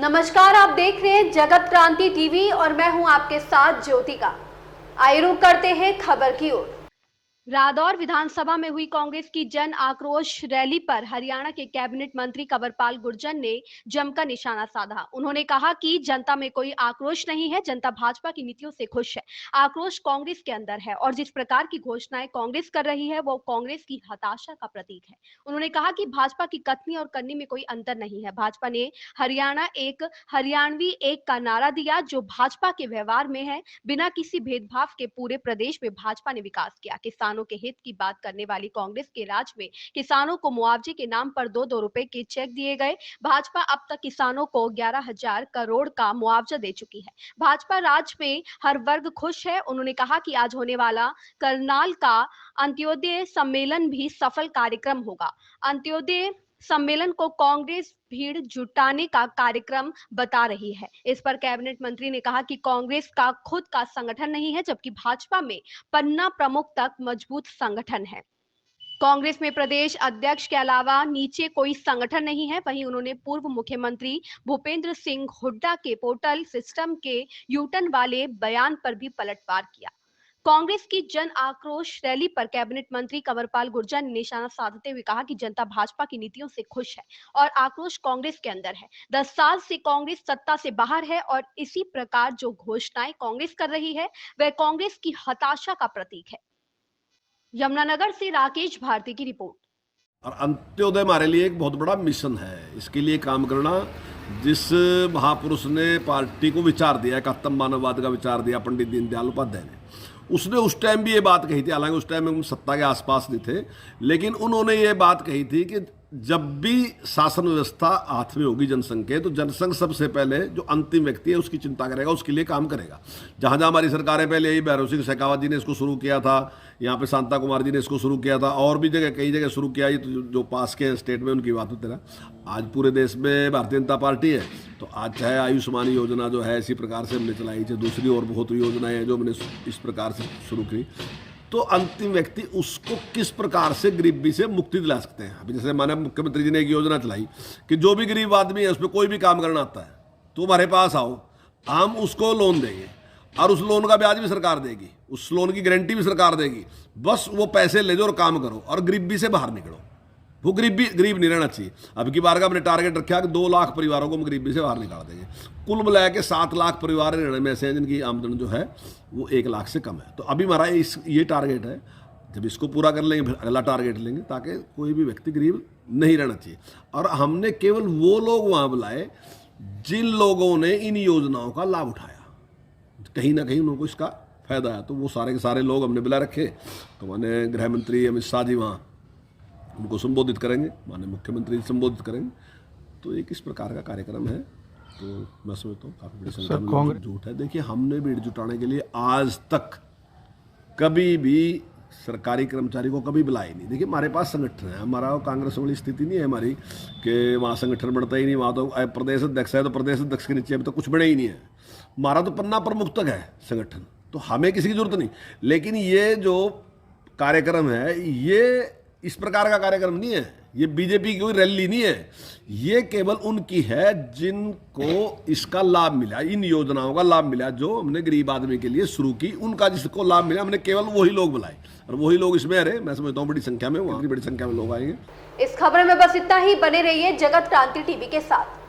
नमस्कार, आप देख रहे हैं जगत क्रांति टीवी और मैं हूं आपके साथ ज्योतिका। आइए रुक करते हैं खबर की ओर। रादौर विधानसभा में हुई कांग्रेस की जन आक्रोश रैली पर हरियाणा के कैबिनेट मंत्री कंवरपाल गुर्जर ने जमकर निशाना साधा। उन्होंने कहा कि जनता में कोई आक्रोश नहीं है, जनता भाजपा की नीतियों से खुश है। आक्रोश कांग्रेस के अंदर है और जिस प्रकार की घोषणाएं कांग्रेस कर रही है वो कांग्रेस की हताशा का प्रतीक है। उन्होंने कहा कि भाजपा की कथनी और करनी में कोई अंतर नहीं है। भाजपा ने हरियाणा एक, हरियाणवी एक का नारा दिया जो भाजपा के व्यवहार में है। बिना किसी भेदभाव के पूरे प्रदेश में भाजपा ने विकास किया। किसानों के हित की बात करने वाली कांग्रेस के राज में किसानों को मुआवजे के नाम पर 2-2 रुपए के चेक दिए गए। भाजपा अब तक किसानों को 11,000 करोड़ का मुआवजा दे चुकी है। भाजपा राज में हर वर्ग खुश है। उन्होंने कहा कि आज होने वाला करनाल का अंत्योदय सम्मेलन भी सफल कार्यक्रम होगा। अंत्योदय सम्मेलन को कांग्रेस भीड़ जुटाने का कार्यक्रम बता रही है। इस पर कैबिनेट मंत्री ने कहा कि कांग्रेस का खुद का संगठन नहीं है, जबकि भाजपा में पन्ना प्रमुख तक मजबूत संगठन है। कांग्रेस में प्रदेश अध्यक्ष के अलावा नीचे कोई संगठन नहीं है। वहीं उन्होंने पूर्व मुख्यमंत्री भूपेंद्र सिंह हुड्डा के पोर्टल सिस्टम के यूटर्न वाले बयान पर भी पलटवार किया। कांग्रेस की जन आक्रोश रैली पर कैबिनेट मंत्री कंवरपाल गुर्जर ने निशाना साधते हुए कहा कि जनता भाजपा की नीतियों से खुश है और आक्रोश कांग्रेस के अंदर है। 10 साल से कांग्रेस सत्ता से बाहर है और इसी प्रकार जो घोषणाएं कांग्रेस कर रही है वह कांग्रेस की हताशा का प्रतीक है। यमुनानगर से राकेश भारती की रिपोर्ट। और अंत्योदय हमारे लिए एक बहुत बड़ा मिशन है। इसके लिए काम करना, जिस महापुरुष ने पार्टी को विचार दिया, एकात्म मानववाद का विचार दिया, पंडित दीनदयाल उपाध्याय ने, उसने उस टाइम भी ये बात कही थी। हालांकि उस टाइम में हम सत्ता के आसपास नहीं थे, लेकिन उन्होंने ये बात कही थी कि जब भी शासन व्यवस्था हाथ में होगी जनसंघ के, तो जनसंघ सबसे पहले जो अंतिम व्यक्ति है उसकी चिंता करेगा, उसके लिए काम करेगा। जहां जहां हमारी सरकारें पहले यही भैरव सिंह शेखावत जी ने इसको शुरू किया था, यहाँ पे शांता कुमार जी ने इसको शुरू किया था, और भी जगह कई जगह शुरू किया। ये तो जो पास के स्टेट में उनकी बात होती है। आज पूरे देश में भारतीय जनता पार्टी है, तो आज चाहे आयुष्मान योजना जो है इसी प्रकार से हमने चलाई, चाहे दूसरी और बहुत योजनाएं हैं जो हमने इस प्रकार से शुरू की। तो अंतिम व्यक्ति उसको किस प्रकार से गरीबी से मुक्ति दिला सकते हैं। अभी जैसे माननीय मुख्यमंत्री जी ने एक योजना चलाई कि जो भी गरीब आदमी है, उसमें कोई भी काम करना आता है तो हमारे पास आओ, हम उसको लोन देंगे और उस लोन का ब्याज भी सरकार देगी, उस लोन की गारंटी भी सरकार देगी। बस वो पैसे ले जाओ और काम करो और गरीबी से बाहर निकलो। वो गरीब नहीं रहना चाहिए। अब की बार का हमने टारगेट रखा कि 2 लाख परिवारों को हम गरीबी से बाहर निकाल देंगे। कुल मिला के 7 लाख परिवार रहने में से जिनकी आमदन जो है वो 1 लाख से कम है। तो अभी हमारा ये टारगेट है। जब इसको पूरा कर लेंगे फिर अगला टारगेट लेंगे, ताकि कोई भी व्यक्ति गरीब नहीं रहना चाहिए। और हमने केवल वो लोग वहाँ बुलाए जिन लोगों ने इन योजनाओं का लाभ उठाया, कहीं ना कहीं उनको इसका फायदा है। तो वो सारे के सारे लोग हमने बुला रखे। तो माननीय गृह मंत्री अमित शाह जी वहाँ उनको संबोधित करेंगे, माननीय मुख्यमंत्री संबोधित करेंगे। तो एक इस प्रकार का कार्यक्रम है। तो मैं समझता हूँ काफ़ी बड़ी संख्या में लोग जुट है। देखिए, हमने भीड़ जुटाने के लिए आज तक कभी भी सरकारी कर्मचारी को कभी बुलाया नहीं। देखिए, हमारे पास संगठन है, हमारा कांग्रेस वाली स्थिति नहीं है हमारी कि वहाँ संगठन बढ़ता ही नहीं। वहाँ तो प्रदेश अध्यक्ष है, तो प्रदेश अध्यक्ष के नीचे अभी तो कुछ बने ही नहीं है। हमारा तो पन्ना प्रमुख तक है संगठन, तो हमें किसी की जरूरत नहीं। लेकिन ये जो कार्यक्रम है, ये इस प्रकार का कार्यक्रम नहीं है, ये बीजेपी की कोई रैली नहीं है। ये केवल उनकी है जिनको इसका लाभ मिला, इन योजनाओं का लाभ मिला जो हमने गरीब आदमी के लिए शुरू की। उनका जिसको लाभ मिला, हमने केवल वही लोग बुलाए और वही लोग इसमें रहे। मैं समझता हूँ बड़ी संख्या में, वहाँ की बड़ी संख्या में लोग आएंगे। इस खबर में बस इतना ही। बने रहिए जगत क्रांति टीवी के साथ।